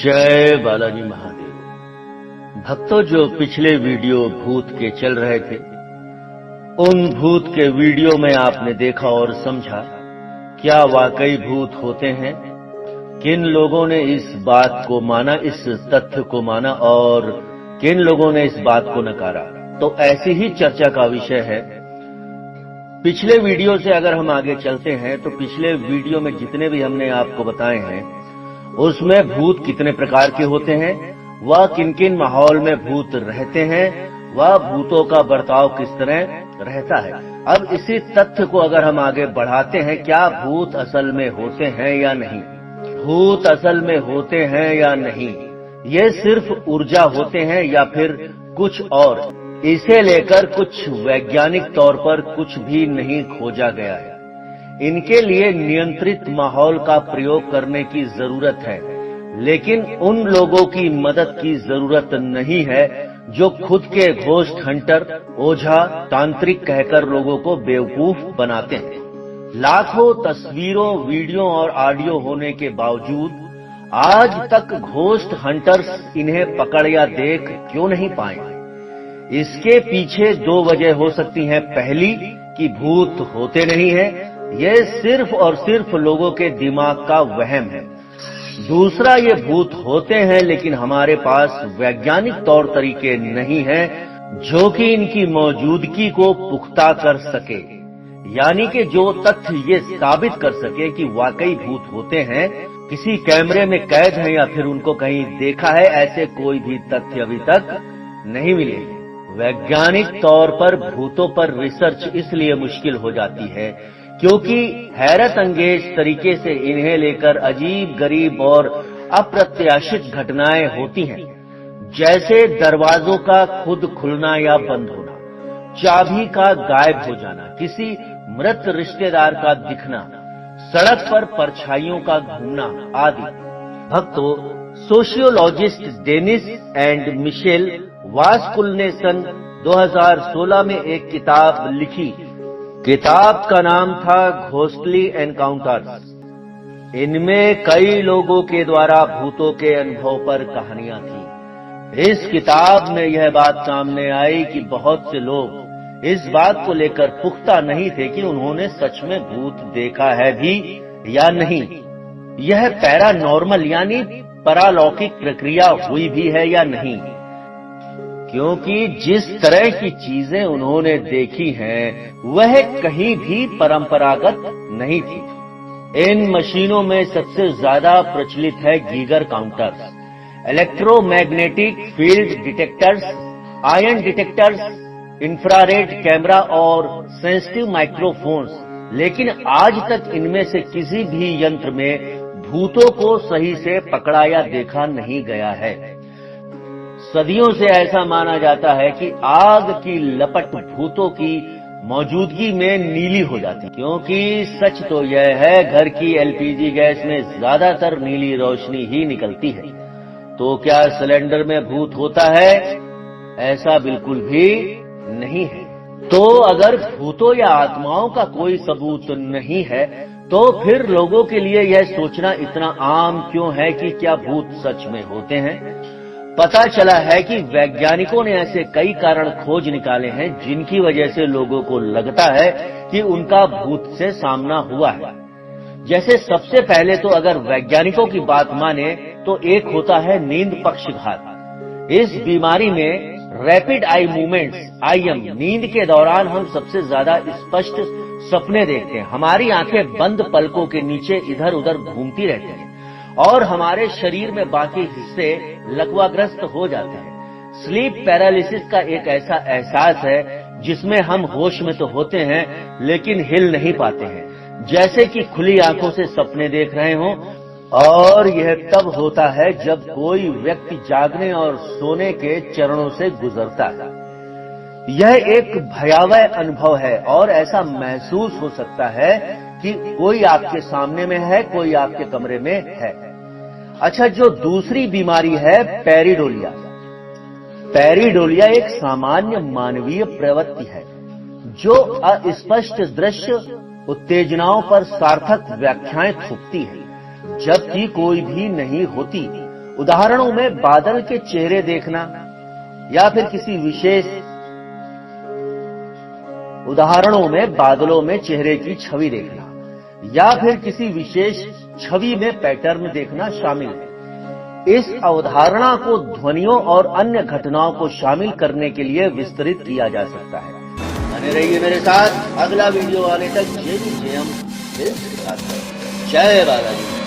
जय बालाजी महादेव। भक्तों, जो पिछले वीडियो भूत के चल रहे थे, उन भूत के वीडियो में आपने देखा और समझा क्या वाकई भूत होते हैं। किन लोगों ने इस बात को माना, इस तथ्य को माना, और किन लोगों ने इस बात को नकारा। तो ऐसी ही चर्चा का विषय है। पिछले वीडियो से अगर हम आगे चलते हैं तो पिछले वीडियो में जितने भी हमने आपको बताए हैं उसमें भूत कितने प्रकार के होते हैं, वह किन किन माहौल में भूत रहते हैं, वह भूतों का बर्ताव किस तरह रहता है। अब इसी तथ्य को अगर हम आगे बढ़ाते हैं, क्या भूत असल में होते हैं या नहीं, भूत असल में होते हैं या नहीं, ये सिर्फ ऊर्जा होते हैं या फिर कुछ और, इसे लेकर कुछ वैज्ञानिक तौर पर कुछ भी नहीं खोजा गया है। इनके लिए नियंत्रित माहौल का प्रयोग करने की जरूरत है, लेकिन उन लोगों की मदद की जरूरत नहीं है जो खुद के घोस्ट हंटर, ओझा, तांत्रिक कहकर लोगों को बेवकूफ बनाते हैं। लाखों तस्वीरों, वीडियो और ऑडियो होने के बावजूद आज तक घोस्ट हंटर्स इन्हें पकड़ या देख क्यों नहीं पाए। इसके पीछे दो वजह हो सकती हैं। पहली कि भूत होते नहीं हैं, ये सिर्फ और सिर्फ लोगों के दिमाग का वहम है। दूसरा, ये भूत होते हैं लेकिन हमारे पास वैज्ञानिक तौर तरीके नहीं हैं जो कि इनकी मौजूदगी को पुख्ता कर सके, यानी कि जो तथ्य ये साबित कर सके कि वाकई भूत होते हैं, किसी कैमरे में कैद हैं या फिर उनको कहीं देखा है, ऐसे कोई भी तथ्य अभी तक नहीं मिले। वैज्ञानिक तौर पर भूतों पर रिसर्च इसलिए मुश्किल हो जाती है क्योंकि हैरत अंगेज तरीके से इन्हें लेकर अजीब गरीब और अप्रत्याशित घटनाएं होती हैं, जैसे दरवाजों का खुद खुलना या बंद होना, चाबी का गायब हो जाना, किसी मृत रिश्तेदार का दिखना, सड़क पर परछाइयों का घूमना आदि। भक्तों, सोशियोलॉजिस्ट डेनिस एंड मिशेल वास्कुल ने सन 2016 में एक किताब लिखी। किताब का नाम था घोस्टली एनकाउंटर्स। इनमें कई लोगों के द्वारा भूतों के अनुभव पर कहानियां थी। इस किताब में यह बात सामने आई कि बहुत से लोग इस बात को लेकर पुख्ता नहीं थे कि उन्होंने सच में भूत देखा है भी या नहीं, यह पैरानॉर्मल यानी परालौकिक प्रक्रिया हुई भी है या नहीं, क्योंकि जिस तरह की चीजें उन्होंने देखी हैं वह कहीं भी परंपरागत नहीं थी। इन मशीनों में सबसे ज्यादा प्रचलित है Geiger counters, electromagnetic field detectors, ion detectors, infrared camera और सेंसिटिव माइक्रोफोन्स। लेकिन आज तक इनमें से किसी भी यंत्र में भूतों को सही से पकड़ा या देखा नहीं गया है। सदियों से ऐसा माना जाता है कि आग की लपट भूतों की मौजूदगी में नीली हो जाती, क्योंकि सच तो यह है घर की एलपीजी गैस में ज्यादातर नीली रोशनी ही निकलती है। तो क्या सिलेंडर में भूत होता है? ऐसा बिल्कुल भी नहीं है। तो अगर भूतों या आत्माओं का कोई सबूत नहीं है तो फिर लोगों के लिए यह सोचना इतना आम क्यों है कि क्या भूत सच में होते हैं? पता चला है कि वैज्ञानिकों ने ऐसे कई कारण खोज निकाले हैं जिनकी वजह से लोगों को लगता है कि उनका भूत से सामना हुआ है। जैसे सबसे पहले तो अगर वैज्ञानिकों की बात माने तो एक होता है नींद पक्षघात। इस बीमारी में रैपिड आई मूवमेंट्स, आईएम, नींद के दौरान हम सबसे ज्यादा स्पष्ट सपने देखते हैं। हमारी आंखें बंद पलकों के नीचे इधर उधर घूमती रहती हैं और हमारे शरीर में बाकी हिस्से लकवाग्रस्त हो जाते हैं। स्लीप पैरालिसिस का एक ऐसा एहसास है जिसमें हम होश में तो होते हैं लेकिन हिल नहीं पाते हैं, जैसे कि खुली आंखों से सपने देख रहे हों। और यह तब होता है जब कोई व्यक्ति जागने और सोने के चरणों से गुजरता है। यह एक भयावह अनुभव है और ऐसा महसूस हो सकता है कि कोई आपके सामने में है, कोई आपके कमरे में है। अच्छा, जो दूसरी बीमारी है पेरिडोलिया। पेरिडोलिया एक सामान्य मानवीय प्रवृत्ति है जो अस्पष्ट दृश्य उत्तेजनाओं पर सार्थक व्याख्याएं थोपती है, जबकि कोई भी नहीं होती। उदाहरणों में बादल के चेहरे देखना या फिर किसी विशेष उदाहरणों में बादलों में चेहरे की छवि देखना या फिर किसी विशेष छवि में पैटर्न देखना शामिल है। इस अवधारणा को ध्वनियों और अन्य घटनाओं को शामिल करने के लिए विस्तृत किया जा सकता है। बने रहिए मेरे साथ, अगला वीडियो आने तक जय जय हम के साथ। जय बालाजी।